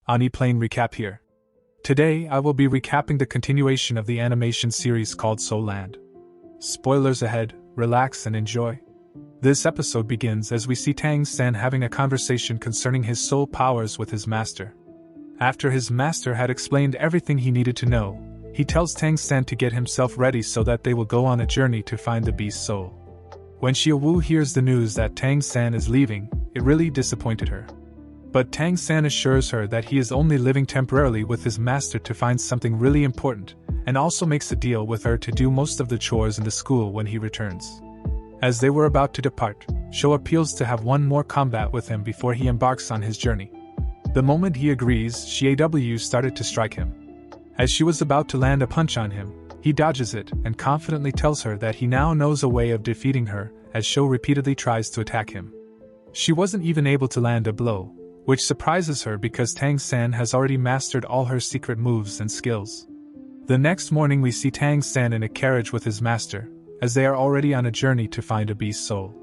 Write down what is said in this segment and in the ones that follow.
Aniplane recap here. Today I will be recapping the continuation of the animation series called Soul Land. Spoilers ahead, relax and enjoy. This episode begins as we see Tang San having a conversation concerning his soul powers with his master. After his master had explained everything he needed to know, he tells Tang San to get himself ready so that they will go on a journey to find the beast soul. When Xiaowu hears the news that Tang San is leaving, it really disappointed her. But Tang San assures her that he is only living temporarily with his master to find something really important, and also makes a deal with her to do most of the chores in the school when he returns. As they were about to depart, Sho appeals to have one more combat with him before he embarks on his journey. The moment he agrees, Xiaowu started to strike him. As she was about to land a punch on him, he dodges it and confidently tells her that he now knows a way of defeating her, as Sho repeatedly tries to attack him. She wasn't even able to land a blow, which surprises her because Tang San has already mastered all her secret moves and skills. The next morning we see Tang San in a carriage with his master, as they are already on a journey to find a beast soul.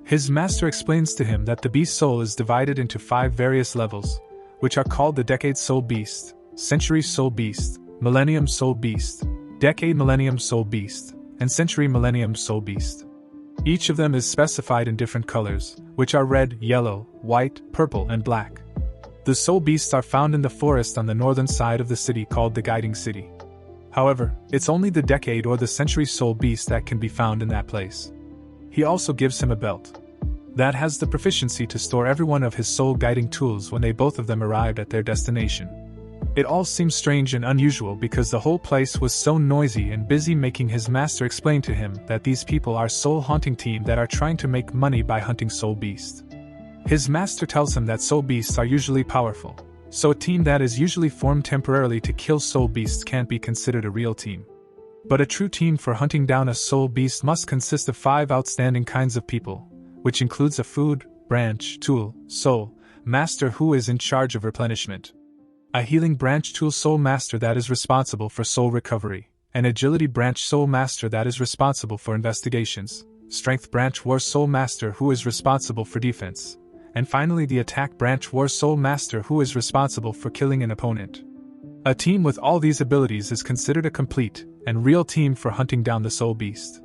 His master explains to him that the beast soul is divided into 5 various levels, which are called the Decade Soul Beast, Century Soul Beast, Millennium Soul Beast, Decade Millennium Soul Beast, and Century Millennium Soul Beast. Each of them is specified in different colors, which are red, yellow, white, purple, and black. The soul beasts are found in the forest on the northern side of the city called the Guiding City. However, it's only the Decade or the Century Soul Beast that can be found in that place. He also gives him a belt that has the proficiency to store every one of his soul guiding tools when they both of them arrived at their destination. It all seems strange and unusual because the whole place was so noisy and busy, making his master explain to him that these people are soul hunting team that are trying to make money by hunting soul beasts. His master tells him that soul beasts are usually powerful, so a team that is usually formed temporarily to kill soul beasts can't be considered a real team. But a true team for hunting down a soul beast must consist of 5 outstanding kinds of people, which includes a food, branch, tool, soul, master who is in charge of replenishment, a healing branch tool soul master that is responsible for soul recovery, an agility branch soul master that is responsible for investigations, strength branch war soul master who is responsible for defense, and finally the attack branch war soul master who is responsible for killing an opponent. A team with all these abilities is considered a complete and real team for hunting down the soul beast.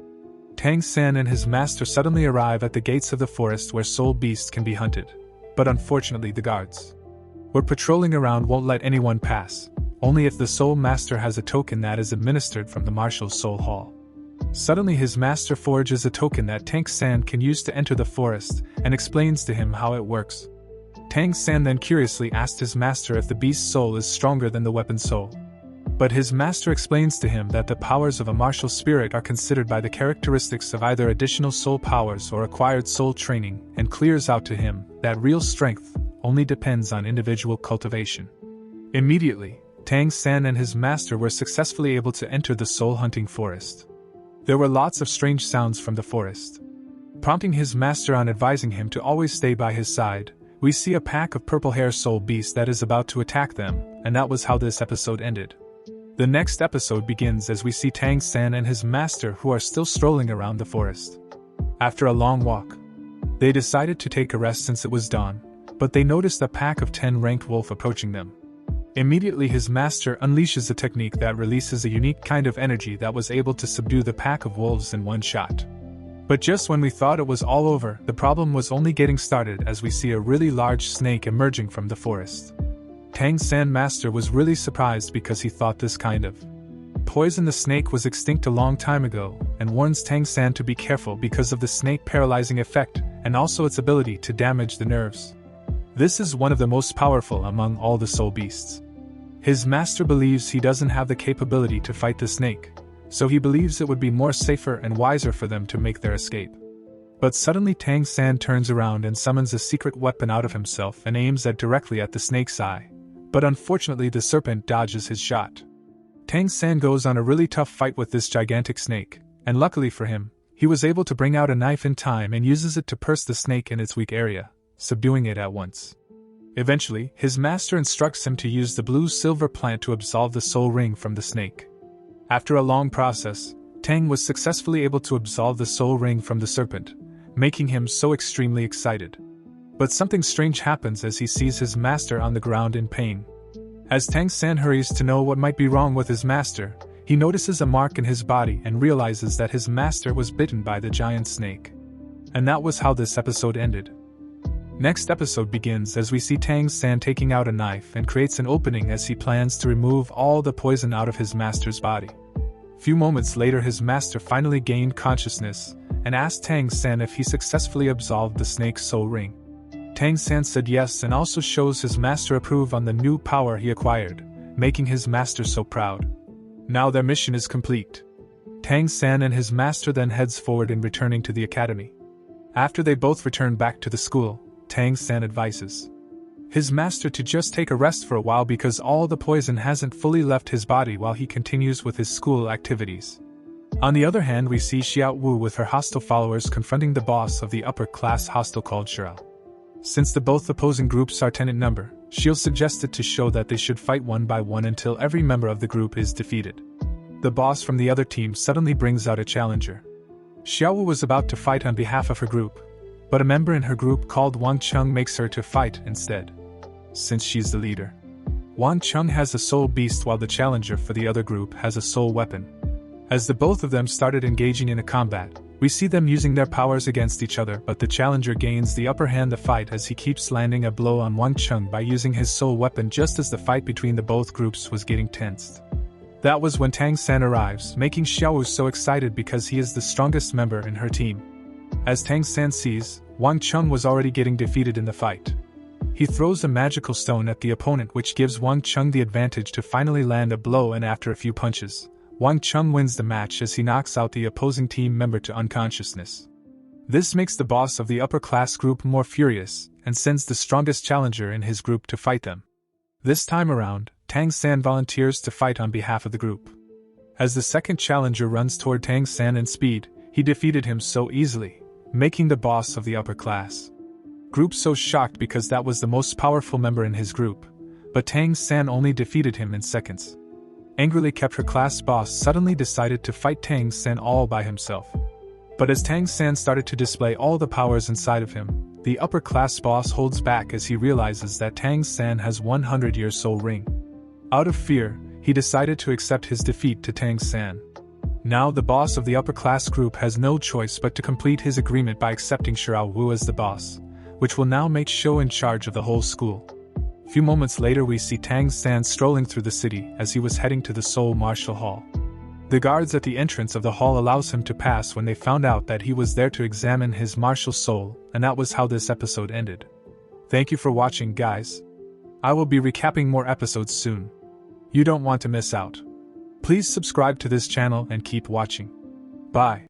Tang San and his master suddenly arrive at the gates of the forest where soul beasts can be hunted, but unfortunately the guards who are patrolling around won't let anyone pass, only if the soul master has a token that is administered from the marshal's soul hall. Suddenly his master forges a token that Tang San can use to enter the forest and explains to him how it works. Tang San then curiously asked his master if the beast's soul is stronger than the weapon soul. But his master explains to him that the powers of a martial spirit are considered by the characteristics of either additional soul powers or acquired soul training, and clears out to him that real strength only depends on individual cultivation. Immediately, Tang San and his master were successfully able to enter the soul hunting forest. There were lots of strange sounds from the forest. Prompting his master on advising him to always stay by his side, we see a pack of purple hair soul beasts that is about to attack them, and that was how this episode ended. The next episode begins as we see Tang San and his master who are still strolling around the forest. After a long walk, they decided to take a rest since it was dawn, but they noticed a pack of 10 ranked wolf approaching them. Immediately his master unleashes a technique that releases a unique kind of energy that was able to subdue the pack of wolves in one shot. But just when we thought it was all over, the problem was only getting started as we see a really large snake emerging from the forest. Tang San master was really surprised because he thought this kind of poison the snake was extinct a long time ago, and warns Tang San to be careful because of the snake paralyzing effect and also its ability to damage the nerves. This is one of the most powerful among all the soul beasts. His master believes he doesn't have the capability to fight the snake, so he believes it would be more safer and wiser for them to make their escape. But suddenly Tang San turns around and summons a secret weapon out of himself and aims it directly at the snake's eye. But unfortunately the serpent dodges his shot. Tang San goes on a really tough fight with this gigantic snake, and luckily for him, he was able to bring out a knife in time and uses it to pierce the snake in its weak area, subduing it at once. Eventually, his master instructs him to use the blue-silver plant to absolve the soul ring from the snake. After a long process, Tang was successfully able to absolve the soul ring from the serpent, making him so extremely excited. But something strange happens as he sees his master on the ground in pain, As Tang San hurries to know what might be wrong with his master, he notices a mark in his body and realizes that his master was bitten by the giant snake. And that was how this episode ended. Next episode begins as we see Tang San taking out a knife and creates an opening as he plans to remove all the poison out of his master's body. Few moments later, his master finally gained consciousness and asked Tang San if he successfully absolved the snake's soul ring. Tang San said yes and also shows his master approve on the new power he acquired, making his master so proud. Now their mission is complete. Tang San and his master then heads forward in returning to the academy. After they both return back to the school, Tang San advises his master to just take a rest for a while because all the poison hasn't fully left his body while he continues with his school activities. On the other hand, we see Xiao Wu with her hostile followers confronting the boss of the upper-class hostel called Shirao. Since the both opposing groups are 10 in number, Xiao suggested to show that they should fight one by one until every member of the group is defeated. The boss from the other team suddenly brings out a challenger. Xiao Wu was about to fight on behalf of her group, but a member in her group called Wang Cheng makes her to fight instead. Since she's the leader, Wang Cheng has a soul beast while the challenger for the other group has a soul weapon. As the both of them started engaging in a combat, we see them using their powers against each other, but the challenger gains the upper hand the fight as he keeps landing a blow on Wang Cheng by using his soul weapon just as the fight between the both groups was getting tensed. That was when Tang San arrives, making Xiaowu so excited because he is the strongest member in her team. As Tang San sees, Wang Cheng was already getting defeated in the fight. He throws a magical stone at the opponent which gives Wang Cheng the advantage to finally land a blow, and after a few punches, Wang Cheng wins the match as he knocks out the opposing team member to unconsciousness. This makes the boss of the upper class group more furious and sends the strongest challenger in his group to fight them. This time around, Tang San volunteers to fight on behalf of the group. As the second challenger runs toward Tang San in speed, he defeated him so easily, making the boss of the upper class group so shocked because that was the most powerful member in his group, but Tang San only defeated him in seconds. Angrily kept her class boss suddenly decided to fight Tang San all by himself. But as Tang San started to display all the powers inside of him, the upper class boss holds back as he realizes that Tang San has 100-year soul ring. Out of fear, he decided to accept his defeat to Tang San. Now the boss of the upper class group has no choice but to complete his agreement by accepting Shirao Wu as the boss, which will now make Shou in charge of the whole school. Few moments later we see Tang San strolling through the city as he was heading to the Seoul Martial Hall. The guards at the entrance of the hall allows him to pass when they found out that he was there to examine his martial soul, and that was how this episode ended. Thank you for watching, guys. I will be recapping more episodes soon. You don't want to miss out. Please subscribe to this channel and keep watching. Bye.